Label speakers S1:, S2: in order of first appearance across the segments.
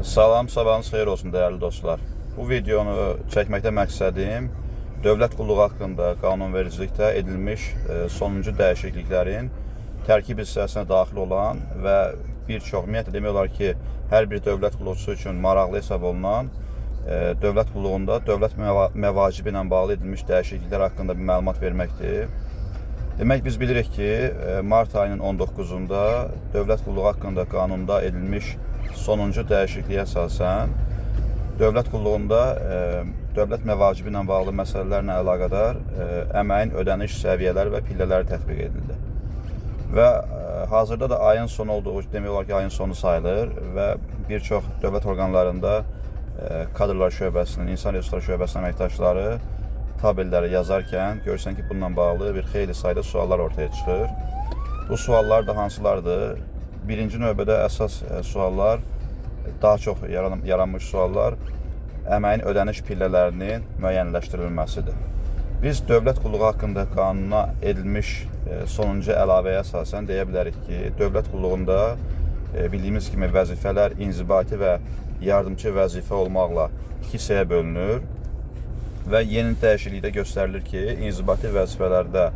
S1: Salam, sabahınız xeyir olsun değerli dostlar. Bu videonu çəkməkdə məqsədim dövlət qulluğu haqqında qanunvericilikdə edilmiş sonuncu dəyişikliklərin tərkib hissəsinə daxil olan və bir çox, ümumiyyətlə demək olar ki, hər bir dövlət qulluqçusu üçün maraqlı hesab olunan dövlət qulluğunda dövlət məvacibi ilə bağlı edilmiş dəyişikliklər haqqında bir məlumat verməkdir. Demək, biz bilirik ki, mart ayının 19-unda dövlət qulluğu haqqında qanunda edilmiş sonuncu dəyişikliyə əsasən dövlət qulluğunda dövlət məvacibi ilə bağlı məsələlərlə əlaqədar əməyin ödəniş səviyyələri və pillələri tətbiq edildi. Və hazırda da ayın sonu olduğu, demək olar ki, ayın sonu sayılır və bir çox dövlət orqanlarında kadrlar şöbəsinin, insan resursları şöbəsinin əməkdaşları tabelləri yazarkən görürsən ki, bununla bağlı bir xeyli sayda suallar ortaya çıxır. Bu suallar da hansılardır? Birinci növbədə əsas suallar, daha çox yaranmış suallar əməyin ödəniş pillələrinin müəyyənləşdirilməsidir. Biz dövlət qulluğu haqqında qanuna edilmiş sonuncu əlavəyə əsasən deyə bilərik ki, dövlət qulluğunda bildiyimiz kimi vəzifələr inzibati və yardımçı vəzifə olmaqla iki hissəyə bölünür və yeni dəyişiklikdə göstərilir ki, inzibati vəzifələrdə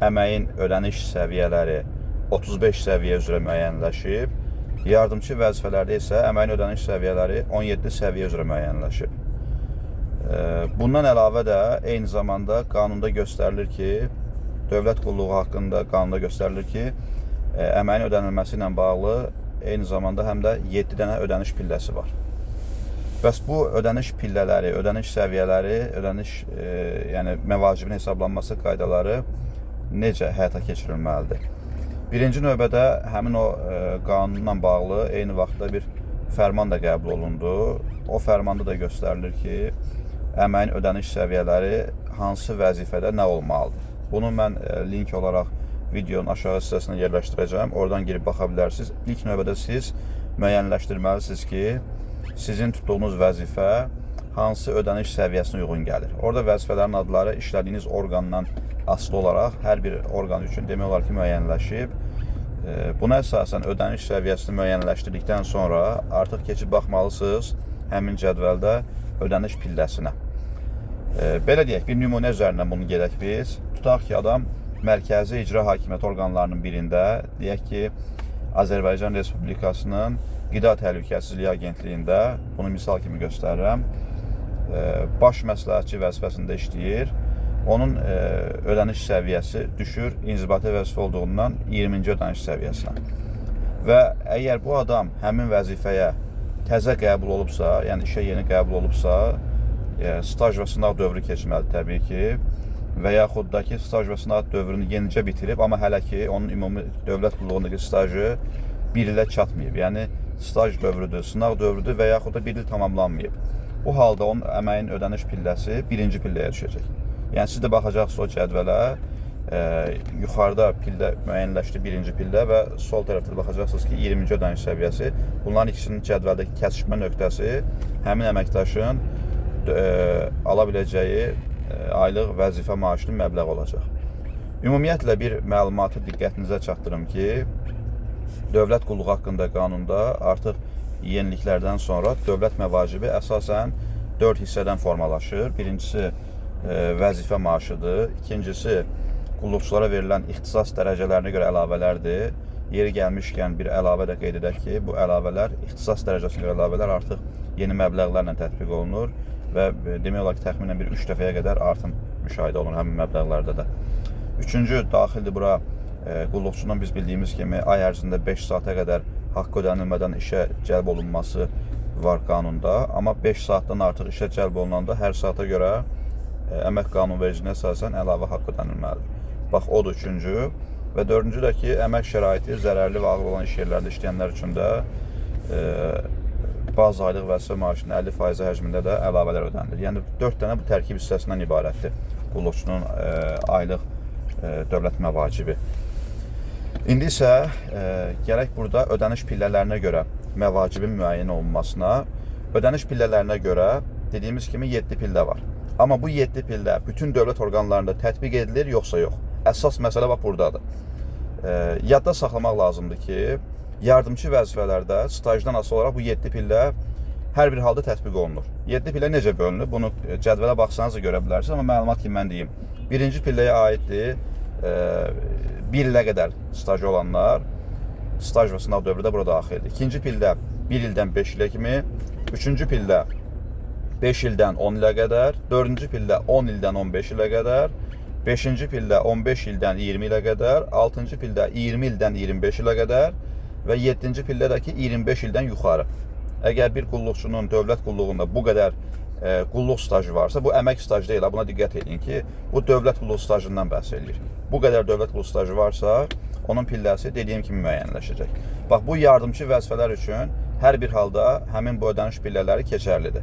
S1: əməyin ödəniş səviyyələri 35 səviyyə üzrə müəyyənləşib, yardımçı vəzifələrdə isə əməyin ödəniş səviyyələri 17 səviyyə üzrə müəyyənləşib. Bundan əlavə də eyni zamanda qanunda göstərilir ki, dövlət qulluğu haqqında qanunda göstərilir ki, əməyin ödənilməsi ilə bağlı eyni zamanda həm də 7 dənə ödəniş pilləsi var. Bəs bu ödəniş pillələri, ödəniş səviyyələri, yəni məvacibin hesablanması qaydaları necə həyata keçirilməlidir? Birinci növbədə həmin o qanunla bağlı eyni vaxtda bir fərman da qəbul olundu. O fərmanda da göstərilir ki, əməyin ödəniş səviyyələri hansı vəzifədə nə olmalıdır? Bunu mən link olaraq videonun aşağı hissəsinə yerləşdirəcəm. Oradan girib baxa bilərsiniz. İlk növbədə siz müəyyənləşdirməlisiniz ki, sizin tutduğunuz vəzifə hansı ödəniş səviyyəsinə uyğun gəlir. Orada vəzifələrin adları işlədiyiniz orqandan asılı olaraq hər bir orqan üçün demək olar ki, müəyyənləşib. Buna əsasən ödəniş səviyyəsini müəyyənləşdirdikdən sonra artıq keçib baxmalısınız həmin cədvəldə ödəniş pilləsinə. Belə deyək, bir nümunə üzərindən bunu gedək biz. Tutaq ki, adam mərkəzi icra hakimiyyəti orqanlarının birində, deyək ki, Azərbaycan Respublikasının Qida Təhlükəsizliyi Agentliyində, bunu misal kimi göstərirəm, baş məsləhətçi vəzifəsində işləyir. Onun ödəniş səviyyəsi düşür inzibati vəzifə olduğundan 20-ci ödəniş səviyyəsinə. Və əgər bu adam həmin vəzifəyə təzə qəbul olubsa, yəni işə yeni qəbul olubsa, staj və sınaq dövrü keçməlidir təbii ki, və yaxud da ki, staj və sınaq dövrünü yenicə bitirib, amma hələ ki, onun ümumi dövlət qulluğundakı stajı 1 ilə çatmayıb. Yəni, staj dövrüdür, sınaq dövrüdür və yaxud da 1 il tamamlanmayıb. Bu halda onun əməyin ödəniş pilləsi birinci pilləyə düşəcək. Yəni, siz də baxacaqsınız o cədvələ, yuxarıda pillə müəyyənləşdi birinci pillə və sol tərəfdə baxacaqsınız ki, 20-ci ödəniş səviyyəsi. Bunların ikisinin cədvəldəki kəsişmə nöqtəsi həmin əməkdaşın ala biləcəyi aylıq vəzifə maaşının məbləği olacaq. Ümumiyyətlə bir məlumatı diqqətinizə çatdırım ki, dövlət qulluğu haqqında qanunda artıq yeniliklərdən sonra dövlət məvacibi əsasən 4 hissədən formalaşır. Birincisi vəzifə maaşıdır. İkincisi qulluqçulara verilən ixtisas dərəcələrinə görə əlavələrdir. Yeri gəlmişkən bir əlavə də qeyd edək ki, bu əlavələr, ixtisas dərəcəsinə görə əlavələr artıq yeni məbləğlərlə tətbiq olunur və demək olar ki, təxminən bir 3 dəfəyə qədər artım müşahidə olunur həmin məbləğlərdə də. Üçüncü, daxildir bura qulluqçunun biz bildiyimiz kimi ay ərzində 5 saata qədər haqqı ödənilmədən işə cəlb olunması var qanunda. Amma 5 saatdan artıq işə cəlb olunanda hər saata görə əmək qanunvericiliyinə əsasən əlavə haqq ödənilməlidir. Bax, odur üçüncü. Və dördüncü də ki, əmək şəraiti zərərli və ağır olan iş yerlərində işləyənlər üçün də bazı aylıq vəzifə maaşının 50% həcmində də əlavələr ödənilir. Yəni, 4 dənə bu tərkib hissəsindən ibarətdir qulluqçunun aylıq dövlət məvacibi. İndi isə gərək burada ödəniş pillələrinə görə məvacibin müəyyən olunmasına, ödəniş pillələrinə görə dediyimiz kimi 7 pillə var. Amma bu 7 pillə bütün dövlət orqanlarında tətbiq edilir, yoxsa yox? Əsas məsələ bax buradadır. Yadda saxlamaq lazımdır ki, yardımçı vəzifələrdə stajdan asılı olaraq bu 7 pillə hər bir halda tətbiq olunur. 7 pillə necə bölünür? Bunu cədvələ baxsanız da görə bilərsiniz, amma məlumat kimi mən deyim. Birinci pilləyə aiddir 1 ilə qədər stajı olanlar, staj və sınav dövrü də burada daxildir. İkinci pillə 1 ildən 5 ilə kimi, üçüncü pillə 5 ildən 10 ilə qədər, dördüncü pillə 10 ildən 15 ilə qədər, 5-ci pillə 15 ildən 20 ilə qədər, 6-cı pillə 20 ildən 25 ilə qədər və 7-ci pillədəki 25 ildən yuxarı. Əgər bir qulluqçunun dövlət qulluğunda bu qədər qulluq stajı varsa, bu əmək stajı deyil, buna diqqət edin ki, bu dövlət qulluq stajından bəhs edir. Bu qədər dövlət qulluq stajı varsa, onun pilləsi dediyim kimi müəyyənləşəcək. Bax, bu yardımçı vəzifələr üçün hər bir halda həmin bu ödəniş pillələri keçərlidir.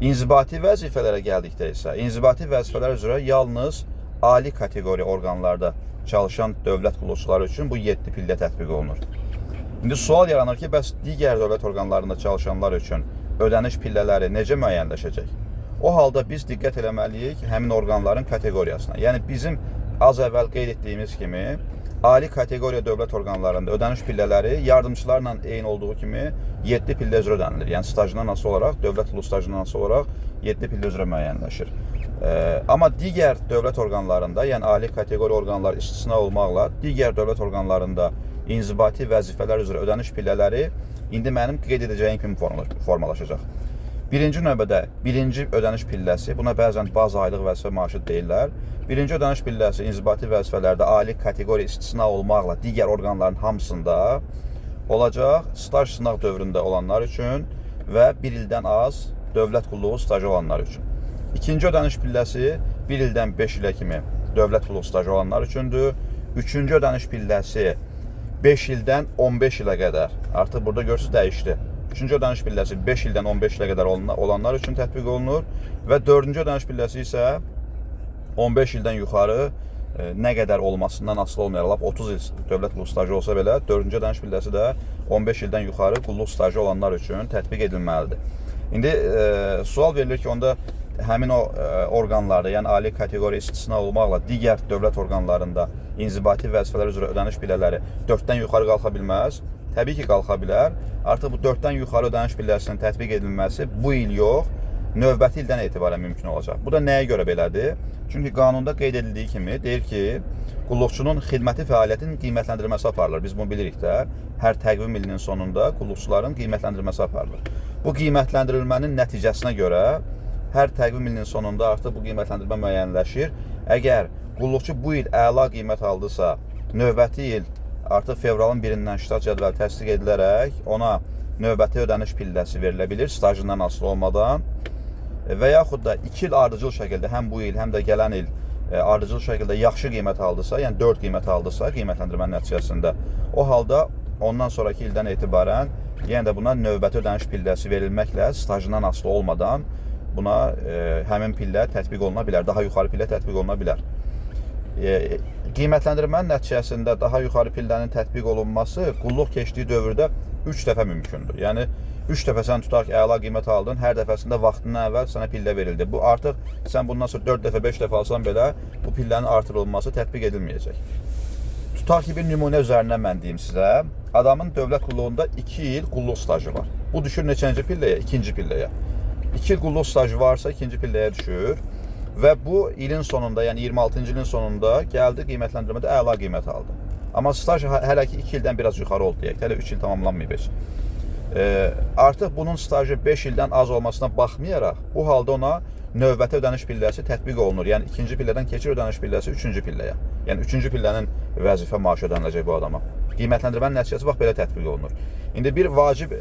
S1: İnzibati vəzifələrə gəldikdə isə, inzibati vəzifələr üzrə yalnız ali kateqoriya orqanlarda çalışan dövlət qulluqçuları üçün bu 7 pillə tətbiq olunur. İndi sual yaranır ki, bəs digər dövlət orqanlarında çalışanlar üçün ödəniş pillələri necə müəyyənləşəcək? O halda biz diqqət eləməliyik həmin orqanların kateqoriyasına. Yəni, bizim az əvvəl qeyd etdiyimiz kimi, ali kateqoriya dövlət orqanlarında ödəniş pillələri yardımçılarla eyni olduğu kimi 7 pillə üzrə ödənilir. Yəni, stajından asılı olaraq, dövlət qulluq stajından asılı olaraq 7 pillə üzrə müəyyənləşir. Amma digər dövlət orqanlarında, yəni ali kateqoriya orqanlar istisna olmaqla, digər dövlət orqanlarında inzibati vəzifələr üzrə ödəniş pillələri indi mənim qeyd edəcəyim kimi formalaşacaq. Birinci növbədə birinci ödəniş pilləsi, buna bəzən bazı aylıq vəzifə maaşı deyirlər. Birinci ödəniş pilləsi inzibati vəzifələrdə ali kateqoriya istisna olmaqla digər orqanların hamısında olacaq, staj sınaq dövründə olanlar üçün və 1 ildən az dövlət qulluğu stajı olanlar üçün. İkinci ödəniş pilləsi 1 ildən 5 ilə kimi dövlət qulluq stajı olanlar üçündür. Üçüncü ödəniş pilləsi 5 ildən 15 ilə qədər, artıq burada görürsünüz dəyişdi. Üçüncü ödəniş pilləsi 5 ildən 15 ilə qədər olanlar üçün tətbiq olunur və dördüncü ödəniş pilləsi isə 15 ildən yuxarı nə qədər olmasından asılı olmayaraq, 30 il dövlət qulluq stajı olsa belə, dördüncü ödəniş pilləsi də 15 ildən yuxarı qulluq stajı olanlar üçün tətbiq edilməlidir. İndi sual verilir ki, onda həmin o orqanlarda, yəni ali kateqoriya istisna olmaqla digər dövlət orqanlarında inzibati vəzifələr üzrə ödəniş pillələri 4-dən yuxarı qalxa bilməz. Təbii ki, qalxa bilər. Artıq bu 4-dən yuxarı ödəniş pilləsinin tətbiq edilməsi bu il yox, növbəti ildən etibarən mümkün olacaq. Bu da nəyə görə belədir? Çünki qanunda qeyd edildiyi kimi deyir ki, qulluqçunun xidməti fəaliyyətinin qiymətləndirilməsi aparılır. Biz bunu bilirik də, hər təqvim ilinin sonunda qulluqçuların qiymətləndirilməsi aparılır. Bu qiymətləndirilmənin nəticəsinə görə hər təqvim ilinin sonunda artıq bu qiymətləndirmə müəyyənləşir. Əgər qulluqçu bu il əla qiymət aldısa, növbəti il artıq fevralın 1-dən ştat cədvəli təsdiq edilərək ona növbəti ödəniş pilləsi verilə bilir, stajından asılı olmadan və yaxud da 2 il ardıcıl şəkildə, həm bu il, həm də gələn il ardıcıl şəkildə yaxşı qiymət aldısa, yəni 4 qiymət aldısa qiymətləndirmənin nəticəsində, o halda ondan sonraki ildən etibarən yenə də buna növbəti ödəniş pilləsi verilməklə stajından asılı olmadan buna həmin pillə tətbiq oluna bilər, daha yuxarı pillə tətbiq oluna bilər. Qiymətləndirmənin nəticəsində daha yuxarı pillənin tətbiq olunması qulluq keçdiyi dövrdə 3 dəfə mümkündür. Yəni, 3 dəfə sən tutaq ki, əla qiymət aldın, hər dəfəsində vaxtından əvvəl sənə pillə verildi. Bu artıq sən bundan sonra 4 dəfə, 5 dəfə alsan belə bu pillənin artırılması tətbiq edilməyəcək. Tutaq ki, bir nümunə üzərindən mən deyim sizə. Adamın dövlət qulluğunda 2 il qulluq stajı var. Bu düşür neçənci pilləyə? 2-ci pilləyə. 2 il qulluq stajı varsa 2-ci pilləyə düşür. Və bu ilin sonunda, yəni 26-cı ilin sonunda gəldi qiymətləndirmədə əla qiymət aldı. Amma staj hələ ki 2 ildən biraz yuxarı oldu deyək, hələ 3 il tamamlanmayıb heç. Artıq bunun stajı 5 ildən az olmasına baxmayaraq, bu halda ona növbəti ödəniş pilləsi tətbiq olunur. Yəni 2-ci pillədən keçir ödəniş pilləsi 3-cü pilləyə. Yəni 3-cü pillənin vəzifə maaşı ödəniləcək bu adama. Qiymətləndirmənin nəticəsi bax belə tətbiq olunur. İndi bir vacib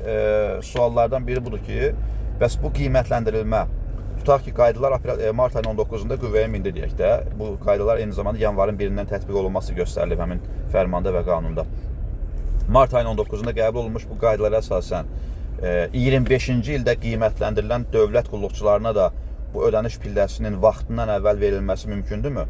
S1: suallardan biri budur ki, bəs bu qiymətləndirilmə tutaq ki, qaydalar mart ayının 19-da qüvvəyə mindi deyək də. Bu qaydalar eyni zamanda yanvarın 1-dən tətbiq olunması göstərilib həmin fərmanda və qanunda. Mart ayının 19-da qəbul olunmuş bu qaydalara əsasən 25-ci ildə qiymətləndirilən dövlət qulluqçularına da bu ödəniş pilləsinin vaxtından əvvəl verilməsi mümkündürmü?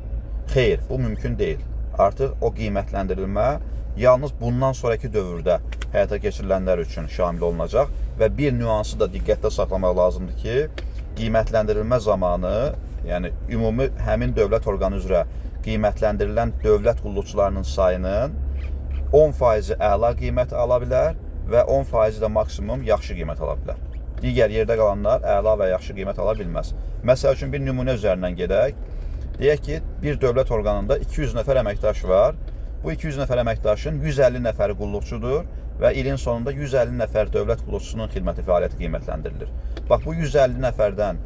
S1: Xeyr, bu mümkün deyil. Artıq o qiymətləndirilmə yalnız bundan sonraki dövrdə həyata keçirilənlər üçün şamil olunacaq və bir nüansı da diqqətdə saxlamaq lazımdır ki, qiymətləndirilmə zamanı, yəni ümumi həmin dövlət orqanı üzrə qiymətləndirilən dövlət qulluqçularının sayının 10% əla qiymət ala bilər və 10% də maksimum yaxşı qiymət ala bilər. Digər yerdə qalanlar əla və yaxşı qiymət ala bilməz. Məsəl üçün bir nümunə üzərindən gedək. Deyək ki, bir dövlət orqanında 200 nəfər əməkdaş var. Bu 200 nəfər əməkdaşın 150 nəfəri qulluqçudur və ilin sonunda 150 nəfər dövlət qulluqçusunun xidməti fəaliyyəti qiymətləndirilir. Bax, bu 150 nəfərdən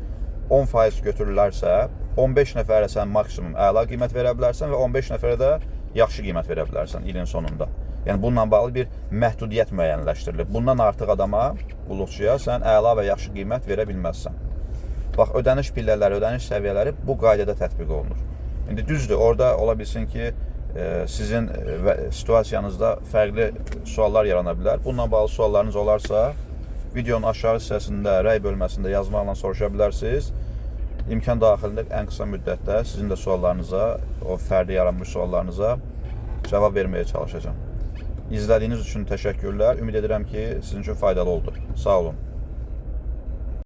S1: 10% götürülərsə, 15 nəfərə sən maksimum əla qiymət verə bilərsən və 15 nəfərə də yaxşı qiymət verə bilərsən ilin sonunda. Yəni, bununla bağlı bir məhdudiyyət müəyyənləşdirilir. Bundan artıq adama, qulluqçuya sən əla və yaxşı qiymət verə bilməzsən. Bax, ödəniş pillələri, ödəniş səviyyələri bu qaydada tətbiq olunur. İndi düzdür, orada ola bilsin ki, sizin situasiyanızda fərqli suallar yarana bilər. Bununla bağlı suallarınız olarsa, videonun aşağı hissəsində, rəy bölməsində yazmaqla soruşa bilərsiniz. İmkan daxilində ən qısa müddətdə sizin də suallarınıza, o fərdi yaranmış suallarınıza cavab verməyə çalışacağım. İzlədiyiniz üçün təşəkkürlər. Ümid edirəm ki, sizin üçün faydalı oldu. Sağ olun.